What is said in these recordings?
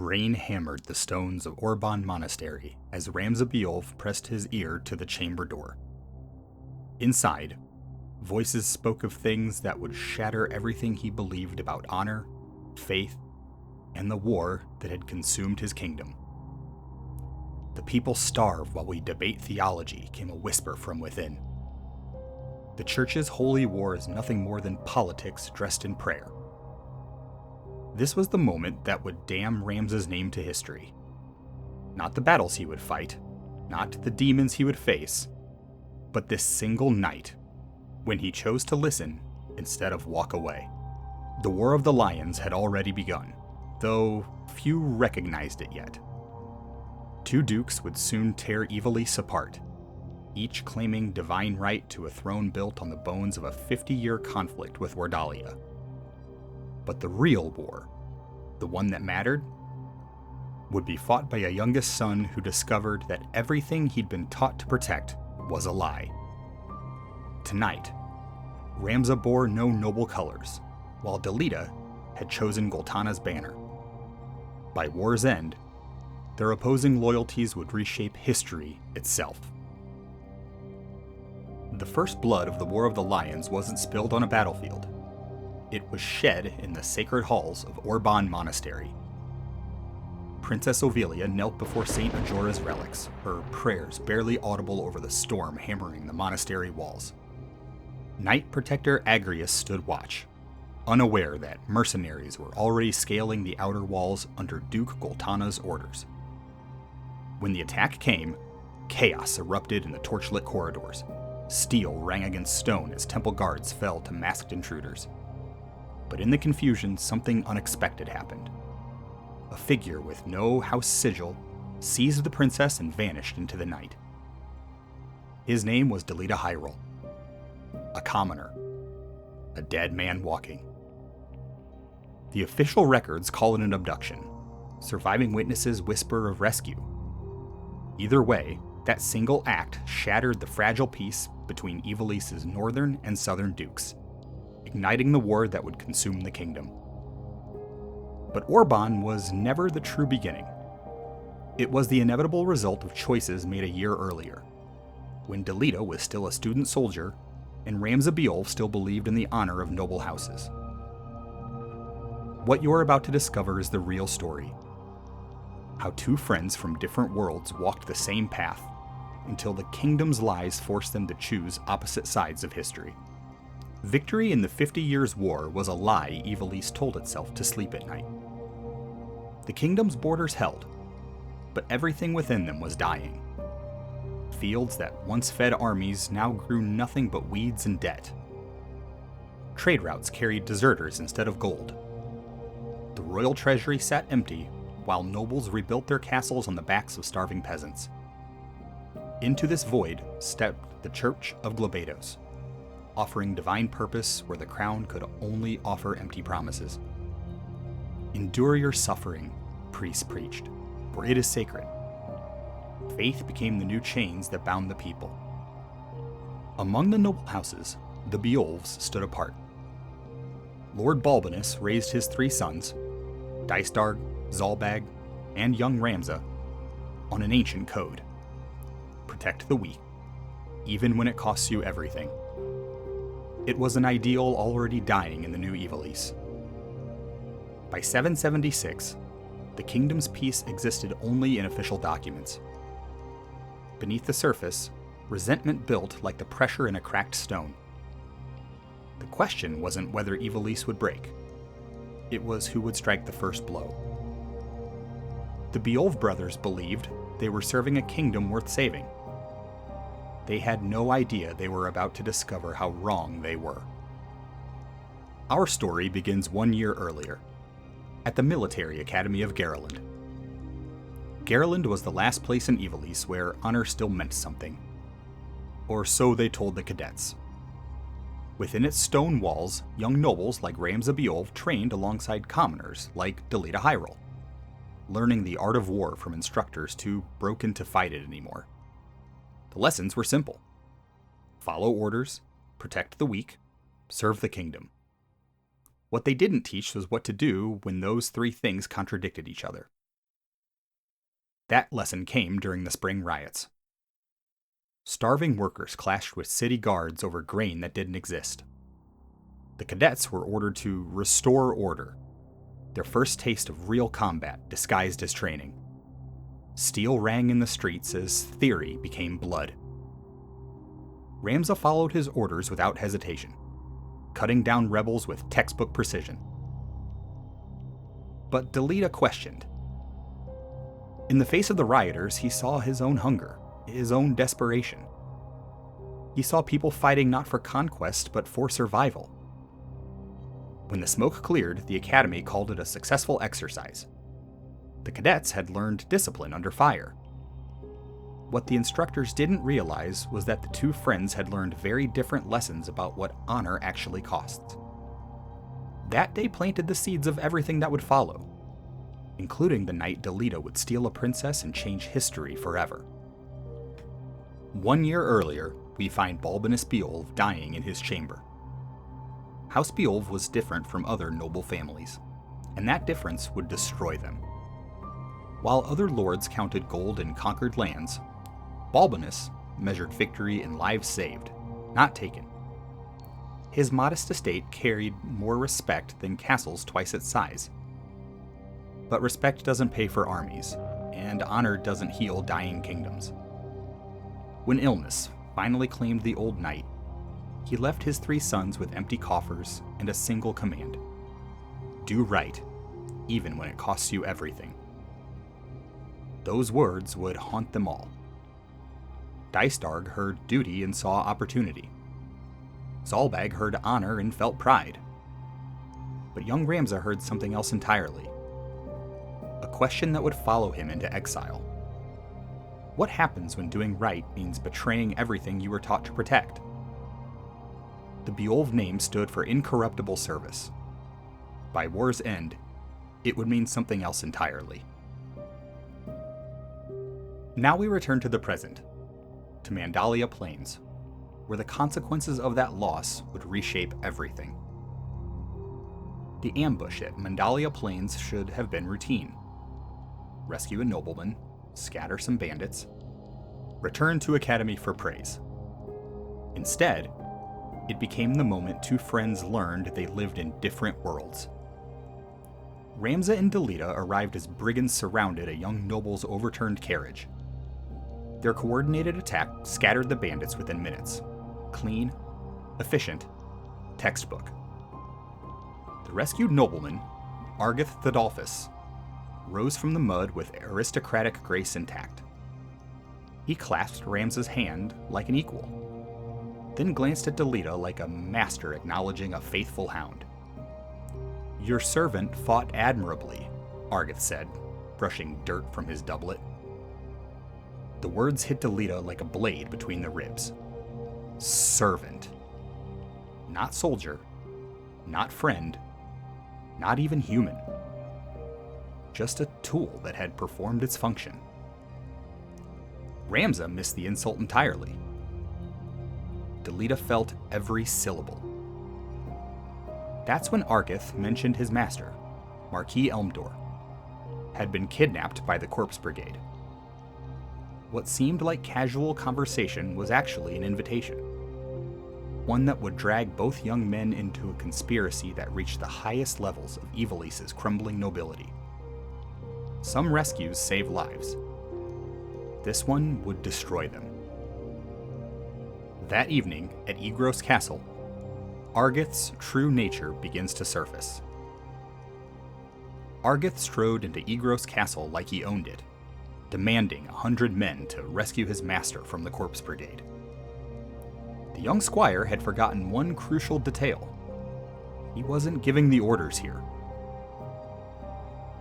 Rain hammered the stones of Orbonne Monastery as Ramza Beoulve pressed his ear to the chamber door. Inside, voices spoke of things that would shatter everything he believed about honor, faith, and the war that had consumed his kingdom. "The people starve while we debate theology," came a whisper from within. The church's holy war is nothing more than politics dressed in prayer. This was the moment that would damn Ramza's name to history. Not the battles he would fight, not the demons he would face, but this single night, when he chose to listen instead of walk away. The War of the Lions had already begun, though few recognized it yet. Two dukes would soon tear Ivalice apart, each claiming divine right to a throne built on the bones of a 50-year conflict with Mandalia. But the real war, the one that mattered, would be fought by a youngest son who discovered that everything he'd been taught to protect was a lie. Tonight, Ramza bore no noble colors, while Delita had chosen Goltana's banner. By war's end, their opposing loyalties would reshape history itself. The first blood of the War of the Lions wasn't spilled on a battlefield. It was shed in the sacred halls of Orbonne Monastery. Princess Ovilia knelt before St. Ajora's relics, her prayers barely audible over the storm hammering the monastery walls. Knight Protector Agrius stood watch, unaware that mercenaries were already scaling the outer walls under Duke Goltana's orders. When the attack came, chaos erupted in the torchlit corridors. Steel rang against stone as temple guards fell to masked intruders. But in the confusion, something unexpected happened. A figure with no house sigil seized the princess and vanished into the night. His name was Delita Heiral, a commoner, a dead man walking. The official records call it an abduction. Surviving witnesses whisper of rescue. Either way, that single act shattered the fragile peace between Ivalice's northern and southern dukes, igniting the war that would consume the kingdom. But Orbonne was never the true beginning. It was the inevitable result of choices made a year earlier, when Delita was still a student soldier and Ramza Beoulve still believed in the honor of noble houses. What you're about to discover is the real story. How two friends from different worlds walked the same path until the kingdom's lies forced them to choose opposite sides of history. Victory in the 50 Years' War was a lie Ivalice told itself to sleep at night. The kingdom's borders held, but everything within them was dying. Fields that once fed armies now grew nothing but weeds and debt. Trade routes carried deserters instead of gold. The royal treasury sat empty while nobles rebuilt their castles on the backs of starving peasants. Into this void stepped the Church of Globados, offering divine purpose where the crown could only offer empty promises. Endure your suffering, priests preached, for it is sacred. Faith became the new chains that bound the people. Among the noble houses, the Beoulves stood apart. Lord Balbinus raised his three sons, Dystarg, Zalbag, and young Ramza, on an ancient code. Protect the weak, even when it costs you everything. It was an ideal already dying in the new Ivalice. By 776, the kingdom's peace existed only in official documents. Beneath the surface, resentment built like the pressure in a cracked stone. The question wasn't whether Ivalice would break. It was who would strike the first blow. The Beoulve brothers believed they were serving a kingdom worth saving. They had no idea they were about to discover how wrong they were. Our story begins 1 year earlier, at the military academy of Gariland. Gariland was the last place in Ivalice where honor still meant something. Or so they told the cadets. Within its stone walls, young nobles like Ramza Beoulve trained alongside commoners like Delita Heiral, learning the art of war from instructors too broken to fight it anymore. The lessons were simple. Follow orders, protect the weak, serve the kingdom. What they didn't teach was what to do when those three things contradicted each other. That lesson came during the spring riots. Starving workers clashed with city guards over grain that didn't exist. The cadets were ordered to restore order, their first taste of real combat disguised as training. Steel rang in the streets as theory became blood. Ramza followed his orders without hesitation, cutting down rebels with textbook precision. But Delita questioned. In the face of the rioters, he saw his own hunger, his own desperation. He saw people fighting not for conquest, but for survival. When the smoke cleared, the Academy called it a successful exercise. The cadets had learned discipline under fire. What the instructors didn't realize was that the two friends had learned very different lessons about what honor actually costs. That day planted the seeds of everything that would follow, including the night Delita would steal a princess and change history forever. 1 year earlier, we find Balbinus Beoulve dying in his chamber. House Beoulve was different from other noble families, and that difference would destroy them. While other lords counted gold and conquered lands, Balbinus measured victory in lives saved, not taken. His modest estate carried more respect than castles twice its size. But respect doesn't pay for armies, and honor doesn't heal dying kingdoms. When illness finally claimed the old knight, he left his 3 sons with empty coffers and a single command: do right, even when it costs you everything. Those words would haunt them all. Dystarg heard duty and saw opportunity. Zalbag heard honor and felt pride. But young Ramza heard something else entirely. A question that would follow him into exile. What happens when doing right means betraying everything you were taught to protect? The Beoulve name stood for incorruptible service. By war's end, it would mean something else entirely. Now we return to the present, to Mandalia Plains, where the consequences of that loss would reshape everything. The ambush at Mandalia Plains should have been routine. Rescue a nobleman, scatter some bandits, return to Academy for praise. Instead, it became the moment 2 friends learned they lived in different worlds. Ramza and Delita arrived as brigands surrounded a young noble's overturned carriage. Their coordinated attack scattered the bandits within minutes. Clean, efficient, textbook. The rescued nobleman, Argath Thadalfus, rose from the mud with aristocratic grace intact. He clasped Ramza's hand like an equal, then glanced at Delita like a master acknowledging a faithful hound. "Your servant fought admirably," Argath said, brushing dirt from his doublet. The words hit Delita like a blade between the ribs. Servant. Not soldier, not friend, not even human. Just a tool that had performed its function. Ramza missed the insult entirely. Delita felt every syllable. That's when Argath mentioned his master, Marquis Elmdor, had been kidnapped by the Corpse Brigade. What seemed like casual conversation was actually an invitation. One that would drag both young men into a conspiracy that reached the highest levels of Ivalice's crumbling nobility. Some rescues save lives. This one would destroy them. That evening, at Igros Castle, Argath's true nature begins to surface. Argath strode into Igros Castle like he owned it, demanding 100 men to rescue his master from the Corpse Brigade. The young squire had forgotten one crucial detail. He wasn't giving the orders here.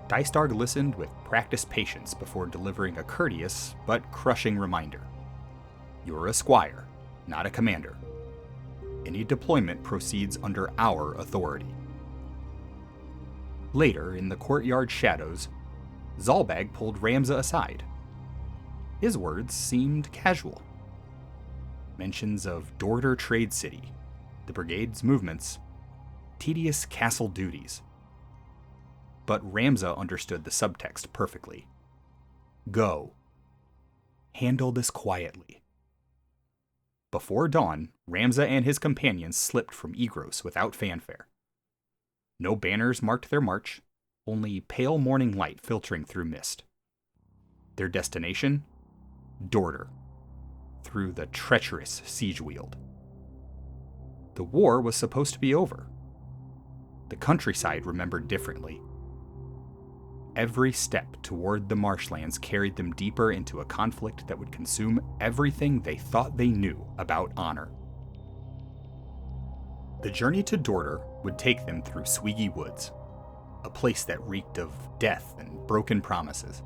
Dystarg listened with practiced patience before delivering a courteous but crushing reminder. You're a squire, not a commander. Any deployment proceeds under our authority. Later, in the courtyard shadows, Zalbag pulled Ramza aside. His words seemed casual. Mentions of Dorter Trade City, the Brigade's movements, tedious castle duties. But Ramza understood the subtext perfectly. Go. Handle this quietly. Before dawn, Ramza and his companions slipped from Igros without fanfare. No banners marked their march, only pale morning light filtering through mist. Their destination? Dorter, through the treacherous siege weald. The war was supposed to be over. The countryside remembered differently. Every step toward the marshlands carried them deeper into a conflict that would consume everything they thought they knew about honor. The journey to Dorter would take them through Sweegy woods, a place that reeked of death and broken promises.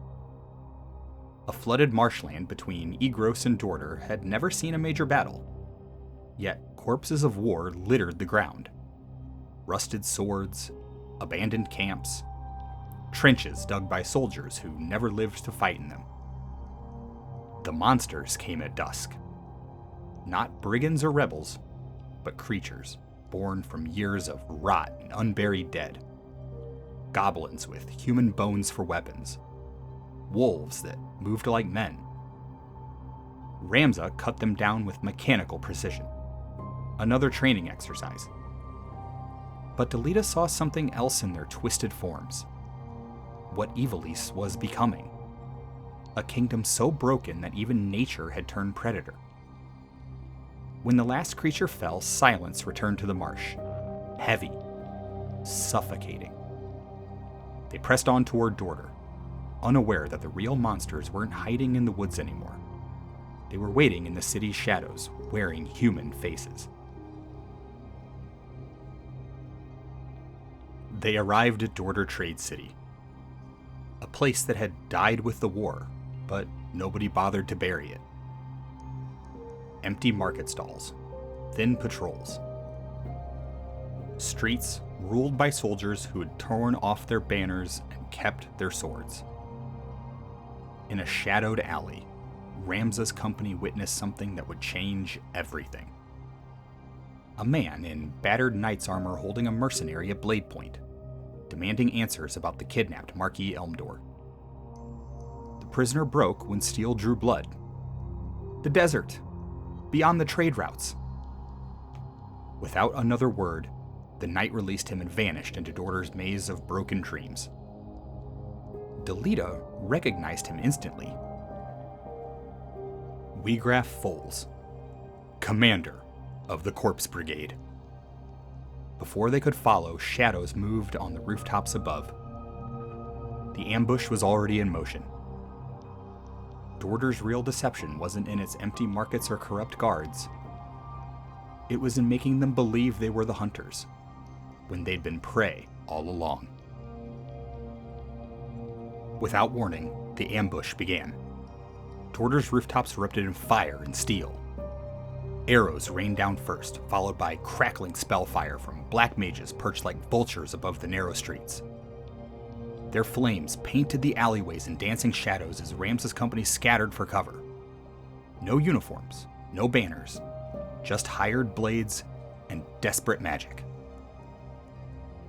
A flooded marshland between Igros and Dorter had never seen a major battle, yet corpses of war littered the ground. Rusted swords, abandoned camps, trenches dug by soldiers who never lived to fight in them. The monsters came at dusk. Not brigands or rebels, but creatures born from years of rot and unburied dead. Goblins with human bones for weapons. Wolves that moved like men. Ramza cut them down with mechanical precision. Another training exercise. But Delita saw something else in their twisted forms. What Ivalice was becoming. A kingdom so broken that even nature had turned predator. When the last creature fell, silence returned to the marsh. Heavy. Suffocating. They pressed on toward Dorter, unaware that the real monsters weren't hiding in the woods anymore. They were waiting in the city's shadows, wearing human faces. They arrived at Dorter Trade City, a place that had died with the war, but nobody bothered to bury it. Empty market stalls, thin patrols. Streets ruled by soldiers who had torn off their banners and kept their swords. In a shadowed alley, Ramza's company witnessed something that would change everything. A man in battered knight's armor holding a mercenary at blade point, demanding answers about the kidnapped Marquis Elmdor. The prisoner broke when steel drew blood. The desert, beyond the trade routes. Without another word, the knight released him and vanished into Dorter's maze of broken dreams. Delita recognized him instantly. Wiegraf Foles, commander of the Corpse Brigade. Before they could follow, shadows moved on the rooftops above. The ambush was already in motion. Dorter's real deception wasn't in its empty markets or corrupt guards. It was in making them believe they were the hunters, when they'd been prey all along. Without warning, the ambush began. Dorter's rooftops erupted in fire and steel. Arrows rained down first, followed by crackling spellfire from black mages perched like vultures above the narrow streets. Their flames painted the alleyways in dancing shadows as Ramza's company scattered for cover. No uniforms, no banners, just hired blades and desperate magic.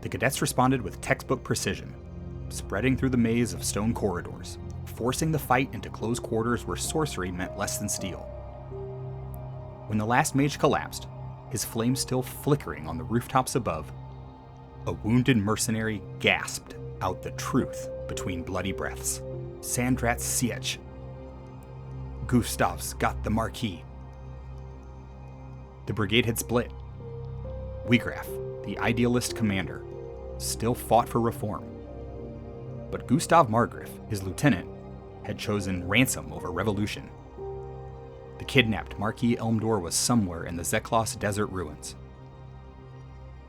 The cadets responded with textbook precision, spreading through the maze of stone corridors, forcing the fight into close quarters where sorcery meant less than steel. When the last mage collapsed, his flame still flickering on the rooftops above, a wounded mercenary gasped out the truth between bloody breaths. Sandrat Siech. Gustav's got the Marquis. The brigade had split. Wiegraf, the idealist commander, still fought for reform. But Gustav Margraf, his lieutenant, had chosen ransom over revolution. The kidnapped Marquis Elmdor was somewhere in the Zeklos desert ruins.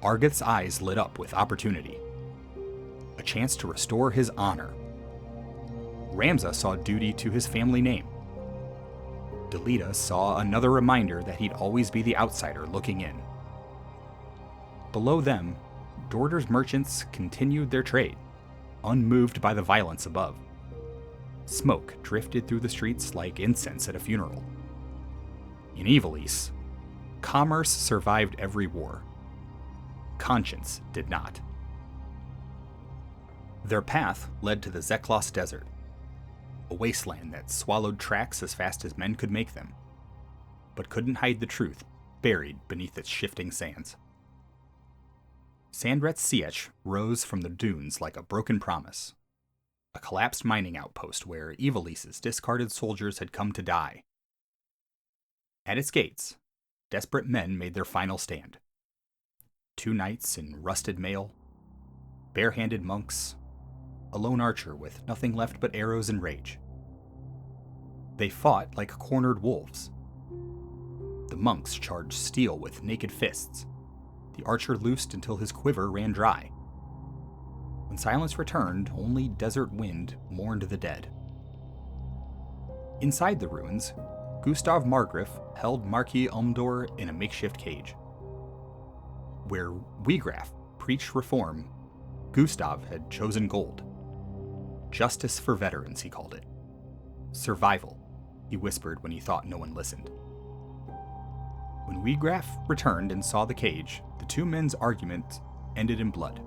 Argath's eyes lit up with opportunity. A chance to restore his honor. Ramza saw duty to his family name. Delita saw another reminder that he'd always be the outsider looking in. Below them, Dorter's merchants continued their trade, unmoved by the violence above. Smoke drifted through the streets like incense at a funeral. In Ivalice, commerce survived every war. Conscience did not. Their path led to the Zeklos desert. a wasteland that swallowed tracks as fast as men could make them, but couldn't hide the truth buried beneath its shifting sands. Sandret's Sietch rose from the dunes like a broken promise, a collapsed mining outpost where Ivalice's discarded soldiers had come to die. At its gates, desperate men made their final stand. 2 knights in rusted mail, bare-handed monks, a lone archer with nothing left but arrows and rage. They fought like cornered wolves. The monks charged steel with naked fists. The archer loosed until his quiver ran dry. When silence returned, only desert wind mourned the dead. Inside the ruins, Gustav Margraf held Marquis Umdor in a makeshift cage. Where Wiegraf preached reform, Gustav had chosen gold. Justice for veterans, he called it. Survival, he whispered when he thought no one listened. When Wiegraf returned and saw the cage, the 2 men's argument ended in blood.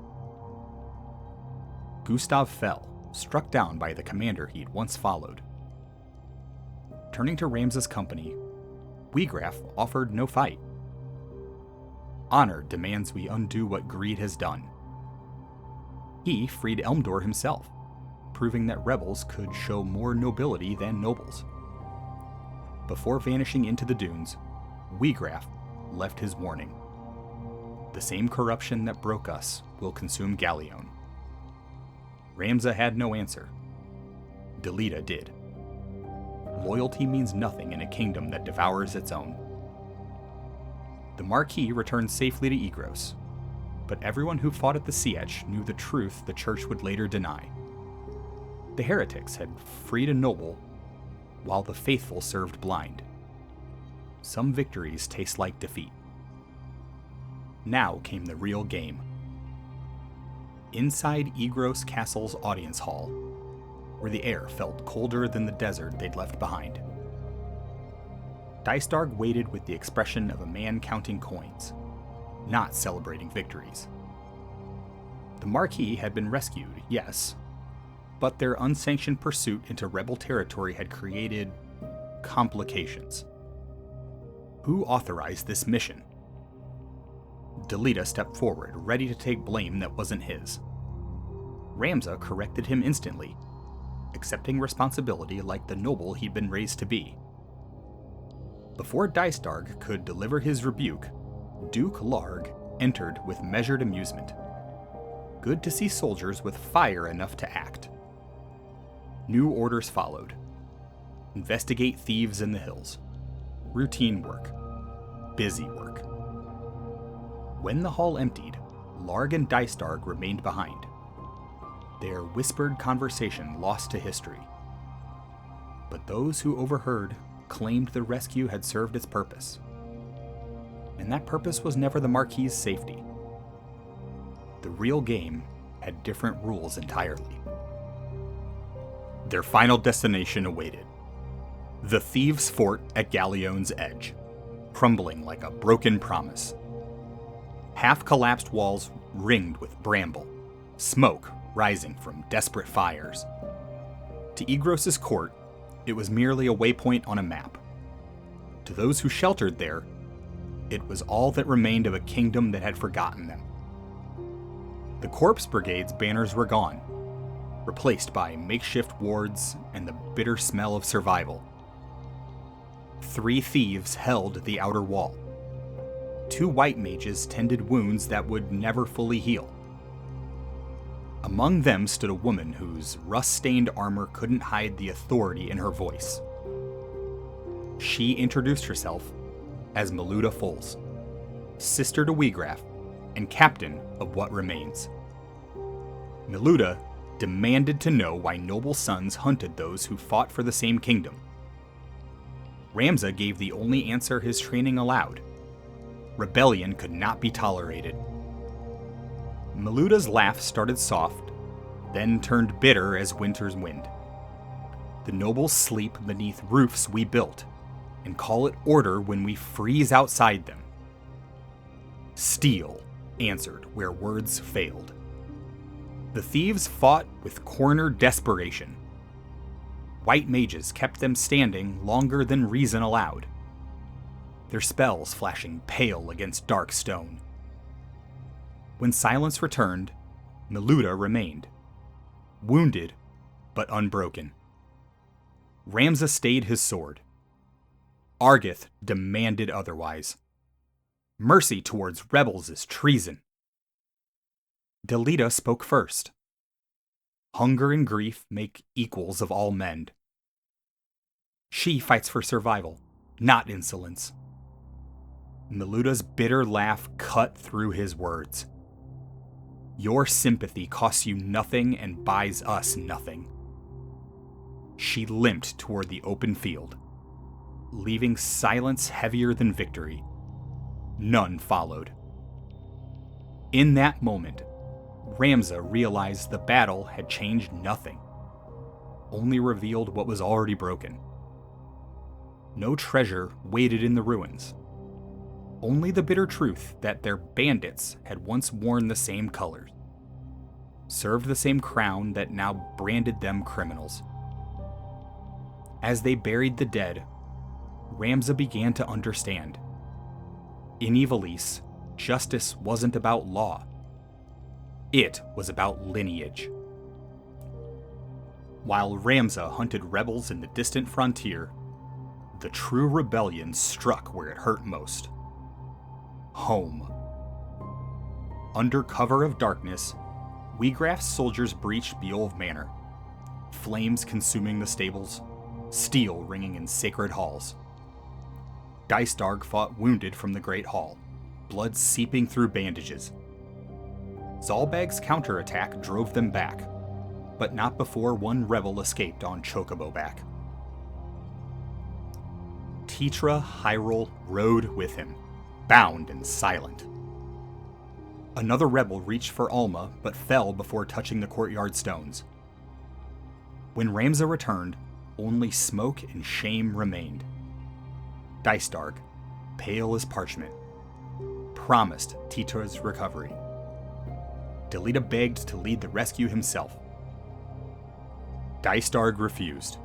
Gustav fell, struck down by the commander he'd once followed. Turning to Ramza's company, Wiegraf offered no fight. Honor demands we undo what greed has done. He freed Elmdor himself, proving that rebels could show more nobility than nobles. Before vanishing into the dunes, Wiegraf left his warning. The same corruption that broke us will consume Gallion. Ramza had no answer. Delita did. Loyalty means nothing in a kingdom that devours its own. The Marquis returned safely to Igros, but everyone who fought at the Sietch knew the truth the church would later deny. The heretics had freed a noble, while the faithful served blind. Some victories taste like defeat. Now came the real game. Inside Igros Castle's audience hall, where the air felt colder than the desert they'd left behind. Dystarg waited with the expression of a man counting coins, not celebrating victories. The Marquis had been rescued, yes, but their unsanctioned pursuit into rebel territory had created complications. Who authorized this mission? Delita stepped forward, ready to take blame that wasn't his. Ramza corrected him instantly, accepting responsibility like the noble he'd been raised to be. Before Dystarg could deliver his rebuke, Duke Larg entered with measured amusement. Good to see soldiers with fire enough to act. New orders followed. Investigate thieves in the hills. Routine work. Busy work. When the hall emptied, Larg and Dystarg remained behind. Their whispered conversation lost to history. But those who overheard claimed the rescue had served its purpose. And that purpose was never the Marquis' safety. The real game had different rules entirely. Their final destination awaited. The thieves' fort at Gallion's edge, crumbling like a broken promise. Half-collapsed walls ringed with bramble, smoke rising from desperate fires. To Igros' court, it was merely a waypoint on a map. To those who sheltered there, it was all that remained of a kingdom that had forgotten them. The Corpse Brigade's banners were gone, replaced by makeshift wards and the bitter smell of survival. 3 thieves held the outer wall. 2 white mages tended wounds that would never fully heal. Among them stood a woman whose rust-stained armor couldn't hide the authority in her voice. She introduced herself as Milluda Foles, sister to Wiegraf and captain of what remains. Milluda demanded to know why noble sons hunted those who fought for the same kingdom. Ramza gave the only answer his training allowed. Rebellion could not be tolerated. Milluda's laugh started soft, then turned bitter as winter's wind. The nobles sleep beneath roofs we built, and call it order when we freeze outside them. Steel answered where words failed. The thieves fought with cornered desperation. white mages kept them standing longer than reason allowed, their spells flashing pale against dark stone. When silence returned, Milluda remained, wounded but unbroken. Ramza stayed his sword. Argath demanded otherwise. Mercy towards rebels is treason. Delita spoke first. Hunger and grief make equals of all men. She fights for survival, not insolence. Milluda's bitter laugh cut through his words. Your sympathy costs you nothing and buys us nothing. She limped toward the open field, leaving silence heavier than victory. None followed. In that moment, Ramza realized the battle had changed nothing, only revealed what was already broken. No treasure waited in the ruins, only the bitter truth that their bandits had once worn the same colors, served the same crown that now branded them criminals. As they buried the dead, Ramza began to understand. In Ivalice, justice wasn't about law. It was about lineage. While Ramza hunted rebels in the distant frontier, the true rebellion struck where it hurt most. Home. Under cover of darkness, Wiegraf's soldiers breached Beoulve Manor, flames consuming the stables, steel ringing in sacred halls. Dysdarg fought wounded from the Great Hall, blood seeping through bandages. Zalbag's counterattack drove them back, but not before one rebel escaped on Chocobo back. Tetra Heiral rode with him, bound and silent. Another rebel reached for Alma, but fell before touching the courtyard stones. When Ramza returned, only smoke and shame remained. Dysdarg, pale as parchment, promised Tetra's recovery. Delita begged to lead the rescue himself. Dysdarg refused.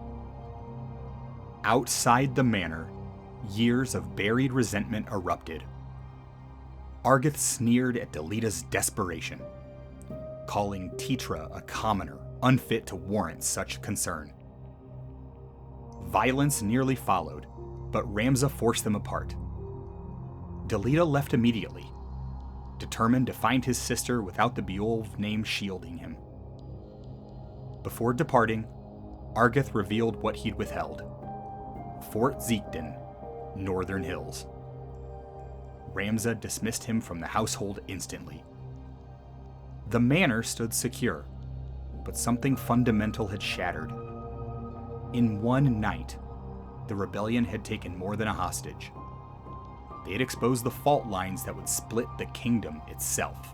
Outside the manor, years of buried resentment erupted. Argath sneered at Delita's desperation, calling Tetra a commoner, unfit to warrant such concern. Violence nearly followed, but Ramza forced them apart. Delita left immediately, determined to find his sister without the Beoulve name shielding him. Before departing, Argath revealed what he'd withheld. Fort Zeakden, Northern Hills. Ramza dismissed him from the household instantly. The manor stood secure, but something fundamental had shattered. In one night, the rebellion had taken more than a hostage. They had exposed the fault lines that would split the kingdom itself.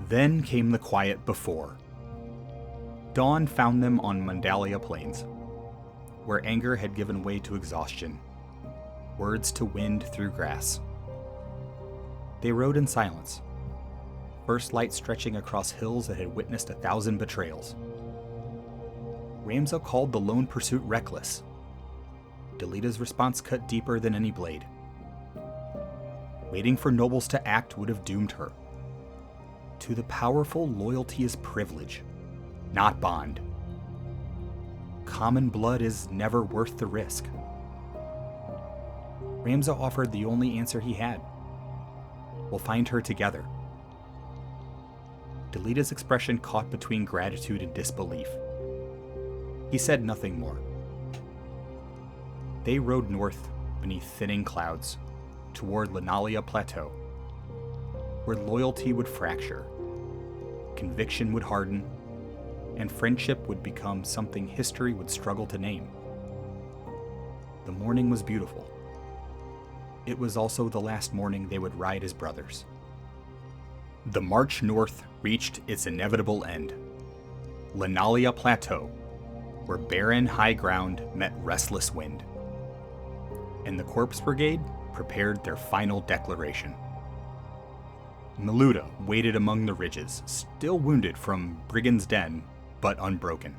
Then came the quiet before. Dawn found them on Mandalia Plains, where anger had given way to exhaustion, words to wind through grass. They rode in silence, first light stretching across hills that had witnessed 1,000 betrayals. Ramza called the lone pursuit reckless. Delita's response cut deeper than any blade. Waiting for nobles to act would have doomed her. To the powerful, loyalty is privilege, not bond. Common blood is never worth the risk. Ramza offered the only answer he had. We'll find her together. Delita's expression caught between gratitude and disbelief. He said nothing more. They rode north beneath thinning clouds, toward Lenalia Plateau, where loyalty would fracture, conviction would harden, and friendship would become something history would struggle to name. The morning was beautiful. It was also the last morning they would ride as brothers. The march north reached its inevitable end. Lenalia Plateau, where barren high ground met restless wind. And the Corpse Brigade prepared their final declaration. Milluda waited among the ridges, still wounded from Brigand's Den, but unbroken.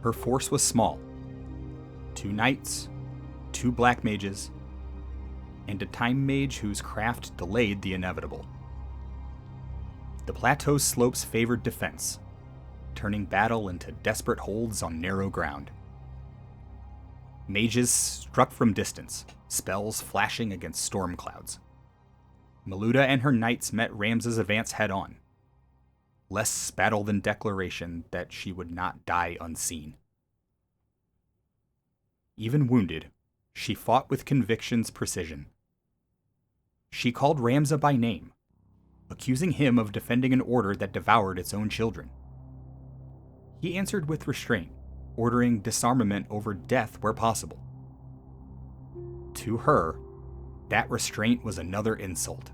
Her force was small. 2 knights, 2 black mages, and a time mage whose craft delayed the inevitable. The Plateau's slopes favored defense, turning battle into desperate holds on narrow ground. Mages struck from distance, spells flashing against storm clouds. Milluda and her knights met Ramza's advance head-on. Less battle than declaration that she would not die unseen. Even wounded, she fought with conviction's precision. She called Ramza by name, accusing him of defending an order that devoured its own children. He answered with restraint, ordering disarmament over death where possible. To her, that restraint was another insult.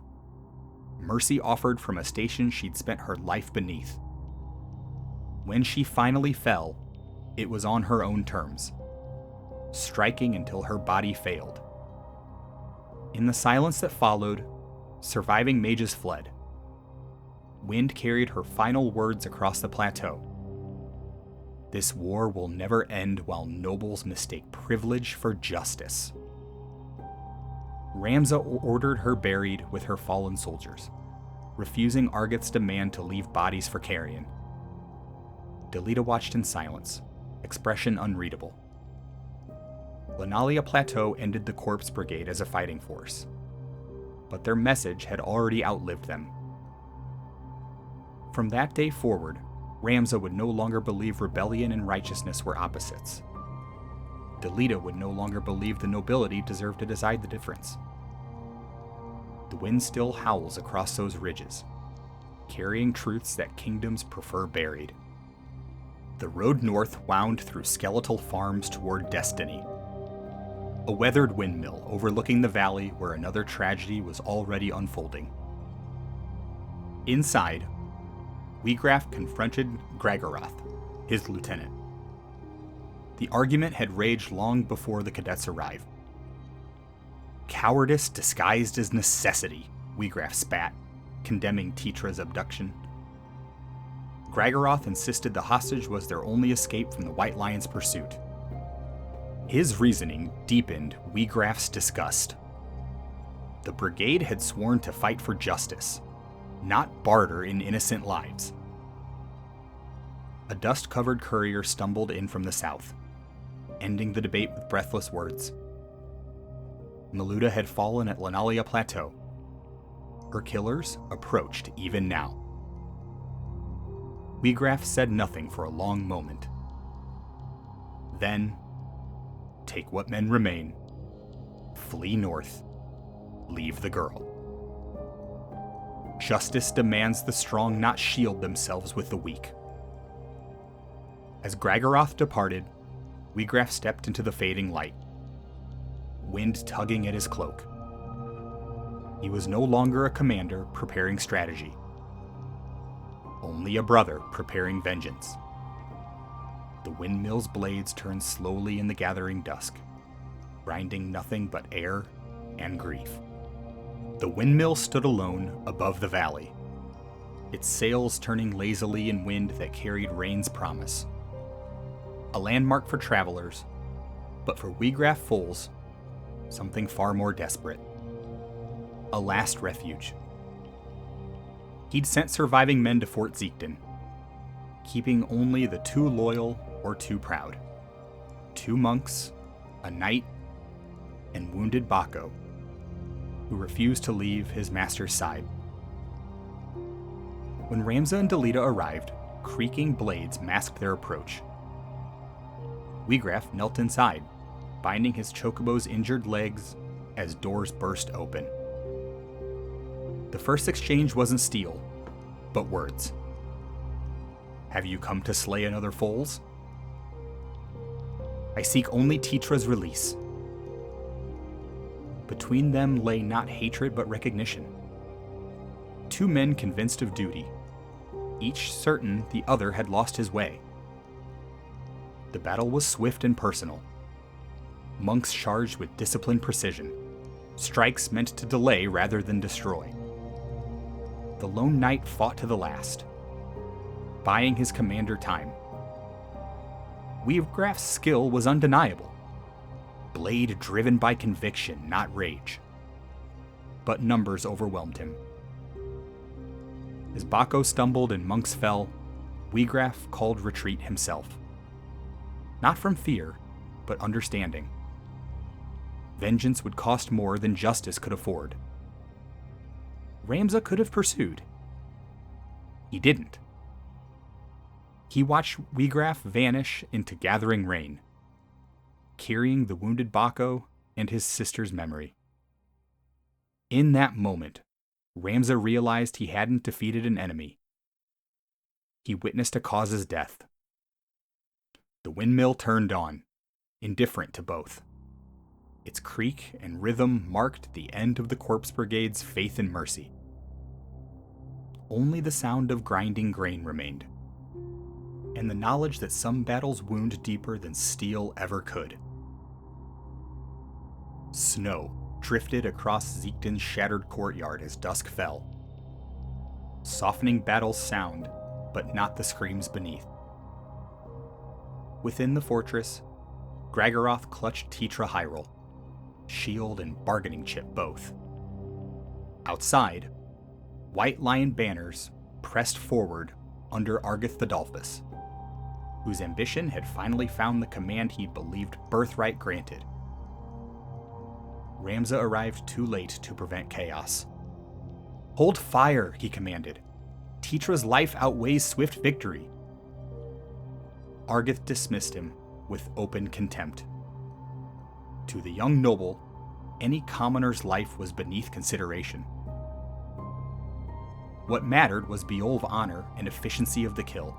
Mercy offered from a station she'd spent her life beneath. When she finally fell, it was on her own terms, striking until her body failed. In the silence that followed, surviving mages fled. Wind carried her final words across the plateau. This war will never end while nobles mistake privilege for justice. Ramza ordered her buried with her fallen soldiers, refusing Argath's demand to leave bodies for carrion. Delita watched in silence, expression unreadable. Lenalia Plateau ended the Corpse Brigade as a fighting force, but their message had already outlived them. From that day forward, Ramza would no longer believe rebellion and righteousness were opposites. Delita would no longer believe the nobility deserved to decide the difference. The wind still howls across those ridges, carrying truths that kingdoms prefer buried. The road north wound through skeletal farms toward destiny. A weathered windmill overlooking the valley where another tragedy was already unfolding. Inside, Wiegraf confronted Gariland, his lieutenant. The argument had raged long before the cadets arrived. Cowardice disguised as necessity, Wiegraf spat, condemning Titra's abduction. Gariland insisted the hostage was their only escape from the White Lion's pursuit. His reasoning deepened Wiegraf's disgust. The Brigade had sworn to fight for justice, not barter in innocent lives. A dust-covered courier stumbled in from the south, ending the debate with breathless words. Milluda had fallen at Lenalia Plateau. Her killers approached even now. Wiegraf said nothing for a long moment. Then, take what men remain, flee north, leave the girl. Justice demands the strong not shield themselves with the weak. As Gariland departed, Wiegraf stepped into the fading light, wind tugging at his cloak. He was no longer a commander preparing strategy, only a brother preparing vengeance. The windmill's blades turned slowly in the gathering dusk, grinding nothing but air and grief. The windmill stood alone above the valley, its sails turning lazily in wind that carried rain's promise. A landmark for travelers, but for Wiegraf foals, something far more desperate. A last refuge. He'd sent surviving men to Fort Zeakden, keeping only the too loyal or too proud. 2 monks, a knight, and wounded Bako, who refused to leave his master's side. When Ramza and Delita arrived, creaking blades masked their approach. Wiegraf knelt inside, binding his chocobo's injured legs as doors burst open. The first exchange wasn't steel, but words. Have you come to slay another foals? I seek only Titra's release. Between them lay not hatred but recognition. 2 men convinced of duty, each certain the other had lost his way. The battle was swift and personal. Monks charged with disciplined precision, strikes meant to delay rather than destroy. The lone knight fought to the last, buying his commander time. Wiegraf's skill was undeniable. Blade driven by conviction, not rage. But numbers overwhelmed him. As Baco stumbled and monks fell, Wiegraf called retreat himself. Not from fear, but understanding. Vengeance would cost more than justice could afford. Ramza could have pursued. He didn't. He watched Wiegraf vanish into gathering rain, carrying the wounded Baco and his sister's memory. In that moment, Ramza realized he hadn't defeated an enemy. He witnessed a cause's death. The windmill turned on, indifferent to both. Its creak and rhythm marked the end of the Corpse Brigade's faith in mercy. Only the sound of grinding grain remained, and the knowledge that some battles wound deeper than steel ever could. Snow drifted across Zeakden's shattered courtyard as dusk fell, softening battle's sound, but not the screams beneath. Within the fortress, Graggoroth clutched Tetra Heiral, shield and bargaining chip both. Outside, white lion banners pressed forward under Argath Thadalfus, whose ambition had finally found the command he believed birthright granted. Ramza arrived too late to prevent chaos. "Hold fire," he commanded. "Tetra's life outweighs swift victory." Argath dismissed him with open contempt. To the young noble, any commoner's life was beneath consideration. What mattered was Beoulve honor and efficiency of the kill.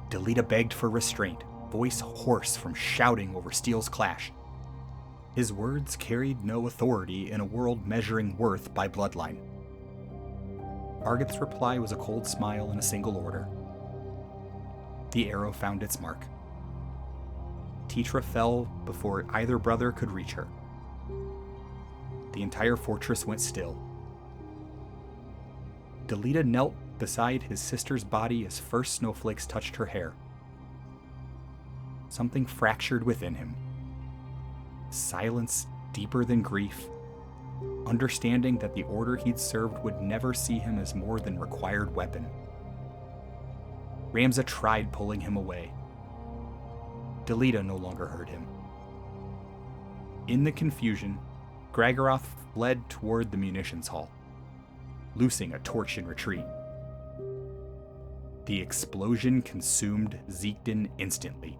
Delita begged for restraint, voice hoarse from shouting over steel's clash. His words carried no authority in a world measuring worth by bloodline. Argath's reply was a cold smile and a single order. The arrow found its mark. Tetra fell before either brother could reach her. The entire fortress went still. Delita knelt beside his sister's body as first snowflakes touched her hair. Something fractured within him. Silence deeper than grief, understanding that the order he'd served would never see him as more than required weapon. Ramza tried pulling him away. Delita no longer heard him. In the confusion, Graggoroth fled toward the munitions hall, loosing a torch in retreat. The explosion consumed Zeakden instantly,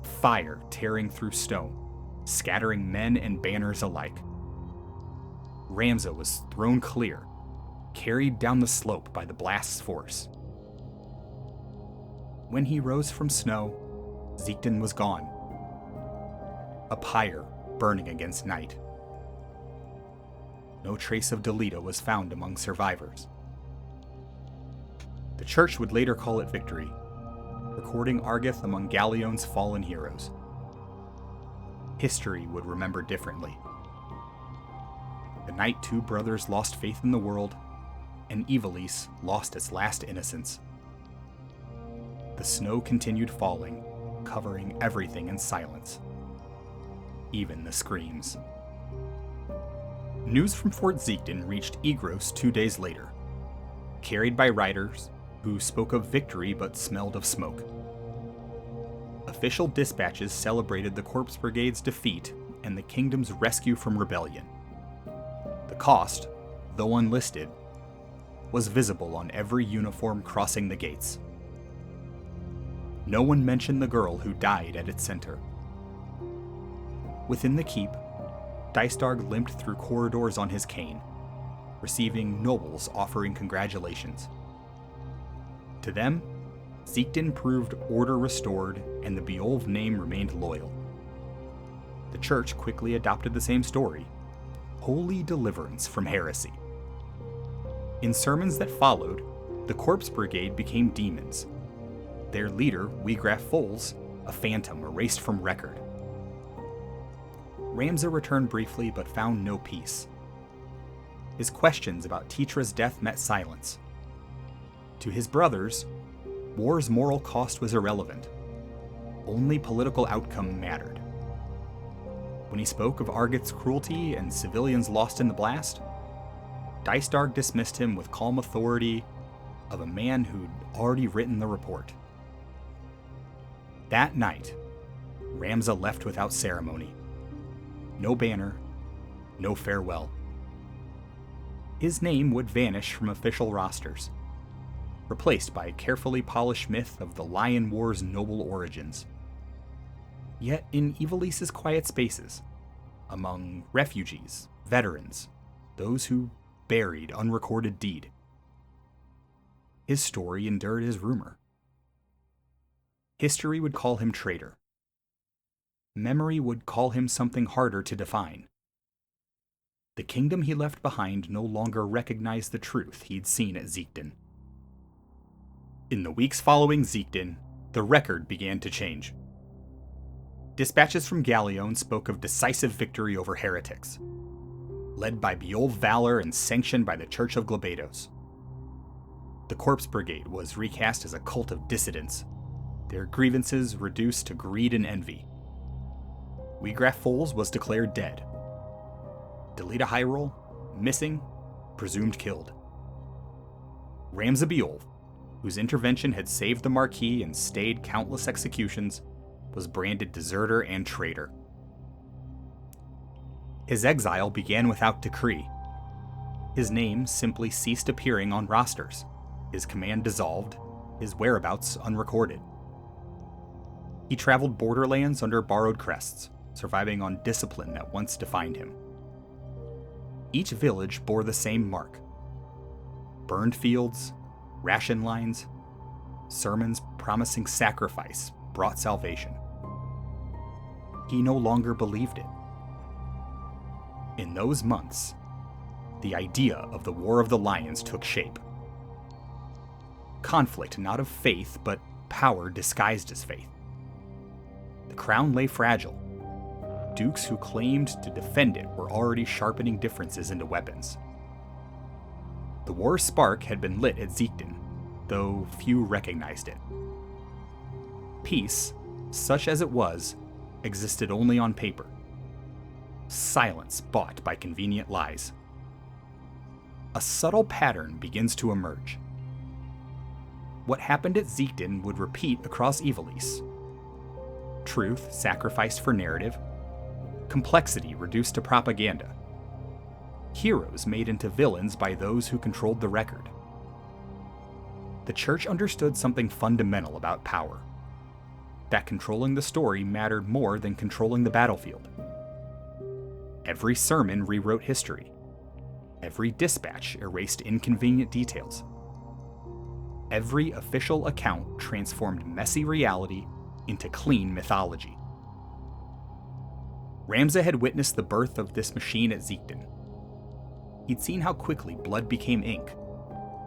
fire tearing through stone, scattering men and banners alike. Ramza was thrown clear, carried down the slope by the blast's force. When he rose from snow, Zeakden was gone, a pyre burning against night. No trace of Delita was found among survivors. The church would later call it victory, recording Argath among Galleon's fallen heroes. History would remember differently. The night two brothers lost faith in the world, and Ivalice lost its last innocence. The snow continued falling, covering everything in silence, even the screams. News from Fort Zeakden reached Egros 2 days later, carried by riders who spoke of victory but smelled of smoke. Official dispatches celebrated the Corpse Brigade's defeat and the kingdom's rescue from rebellion. The cost, though unlisted, was visible on every uniform crossing the gates. No one mentioned the girl who died at its center. Within the keep, Dystarg limped through corridors on his cane, receiving nobles offering congratulations. To them, Zeakden proved order restored and the Beoulve name remained loyal. The church quickly adopted the same story: holy deliverance from heresy. In sermons that followed, the Corpse Brigade became demons. Their leader, Wiegraf, a phantom erased from record. Ramza returned briefly but found no peace. His questions about Tetra's death met silence. To his brothers, war's moral cost was irrelevant. only political outcome mattered. When he spoke of Argath's cruelty and civilians lost in the blast, Dystarg dismissed him with calm authority of a man who'd already written the report. That night, Ramza left without ceremony. No banner, no farewell. His name would vanish from official rosters, replaced by a carefully polished myth of the Lion War's noble origins. Yet in Ivalice's quiet spaces, among refugees, veterans, those who buried unrecorded deed, his story endured as rumor. History would call him traitor. Memory would call him something harder to define. The kingdom he left behind no longer recognized the truth he'd seen at Zeakden. In the weeks following Zeakden, the record began to change. Dispatches from Galleon spoke of decisive victory over heretics, led by Beoulve valor and sanctioned by the Church of Glabados. The Corpse Brigade was recast as a cult of dissidents, their grievances reduced to greed and envy. Wiegraf Foals was declared dead. Delita Heiral, missing, presumed killed. Ramza Beoulve, whose intervention had saved the Marquis and stayed countless executions, was branded deserter and traitor. His exile began without decree. His name simply ceased appearing on rosters, his command dissolved, his whereabouts unrecorded. He traveled borderlands under borrowed crests, surviving on discipline that once defined him. Each village bore the same mark: burned fields, ration lines, sermons promising sacrifice brought salvation. He no longer believed it. In those months, the idea of the War of the Lions took shape. Conflict not of faith, but power disguised as faith. The crown lay fragile. Dukes who claimed to defend it were already sharpening differences into weapons. The war's spark had been lit at Zeakden, though few recognized it. Peace, such as it was, existed only on paper. Silence bought by convenient lies. A subtle pattern begins to emerge. What happened at Zeakden would repeat across Ivalice. Truth sacrificed for narrative, complexity reduced to propaganda, heroes made into villains by those who controlled the record. The Church understood something fundamental about power: that controlling the story mattered more than controlling the battlefield. Every sermon rewrote history. Every dispatch erased inconvenient details. Every official account transformed messy reality into clean mythology. Ramza had witnessed the birth of this machine at Zeakden. He'd seen how quickly blood became ink,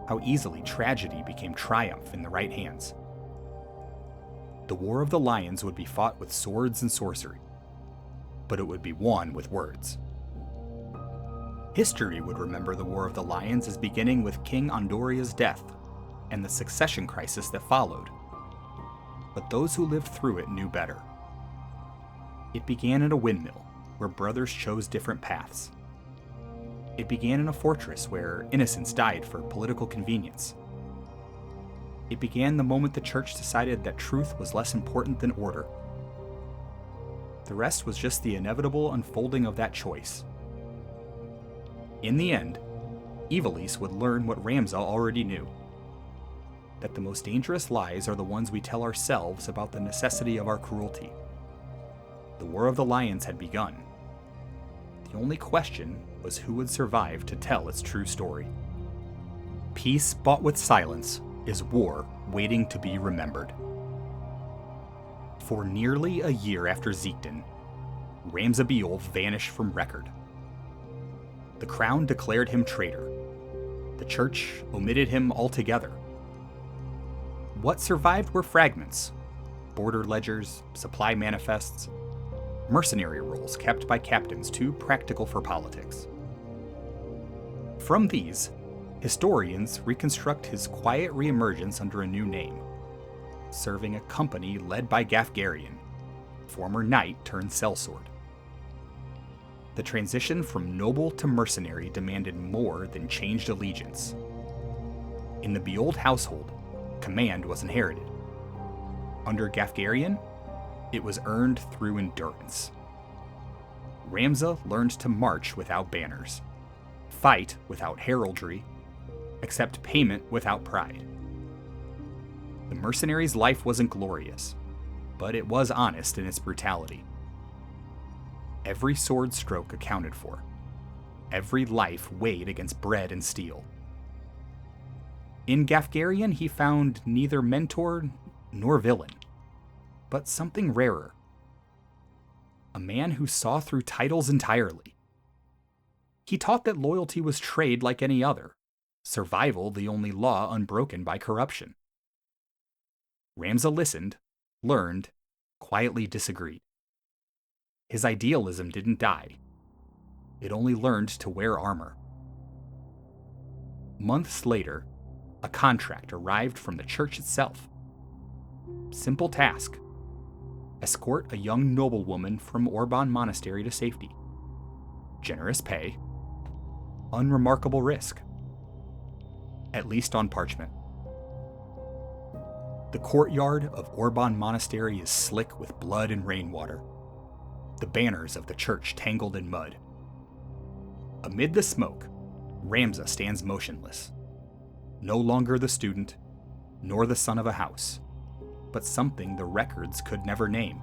how easily tragedy became triumph in the right hands. The War of the Lions would be fought with swords and sorcery, but it would be won with words. History would remember the War of the Lions as beginning with King Andoria's death and the succession crisis that followed. But those who lived through it knew better. It began at a windmill, where brothers chose different paths. It began in a fortress where innocents died for political convenience. It began the moment the Church decided that truth was less important than order. The rest was just the inevitable unfolding of that choice. In the end, Ivalice would learn what Ramza already knew: that the most dangerous lies are the ones we tell ourselves about the necessity of our cruelty. The War of the Lions had begun. The only question was who would survive to tell its true story. Peace bought with silence is war waiting to be remembered. For nearly a year after Zeakden, Ramza Beoulve vanished from record. The Crown declared him traitor. The Church omitted him altogether. What survived were fragments: border ledgers, supply manifests, mercenary rolls kept by captains too practical for politics. From these, historians reconstruct his quiet reemergence under a new name: serving a company led by Gafgarian, former knight turned sellsword. The transition from noble to mercenary demanded more than changed allegiance. In the Beoulve household, command was inherited. Under Gafgarian, it was earned through endurance. Ramza learned to march without banners, fight without heraldry, accept payment without pride. The mercenary's life wasn't glorious, but it was honest in its brutality. Every sword stroke accounted for. Every life weighed against bread and steel. In Gafgarian, he found neither mentor nor villain, but something rarer. A man who saw through titles entirely. He taught that loyalty was trade like any other, survival the only law unbroken by corruption. Ramza listened, learned, quietly disagreed. His idealism didn't die. It only learned to wear armor. Months later, a contract arrived from the church itself. Simple task: escort a young noblewoman from Orbonne Monastery to safety. Generous pay, unremarkable risk. At least on parchment. The courtyard of Orbonne Monastery is slick with blood and rainwater. The banners of the church tangled in mud. Amid the smoke, Ramza stands motionless. No longer the student, nor the son of a house, but something the records could never name.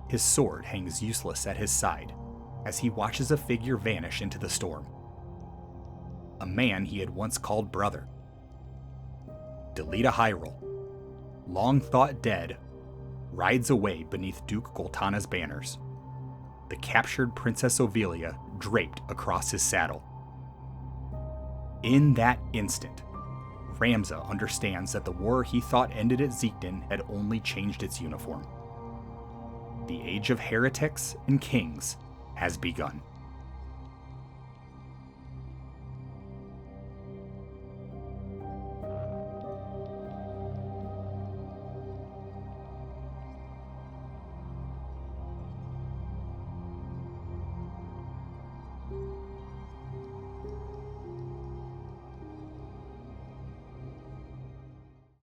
His sword hangs useless at his side as he watches a figure vanish into the storm. A man he had once called brother. Delita Heiral, long thought dead, rides away beneath Duke Goltana's banners, the captured Princess Ovelia draped across his saddle. In that instant, Ramza understands that the war he thought ended at Zeakden had only changed its uniform. The age of heretics and kings has begun.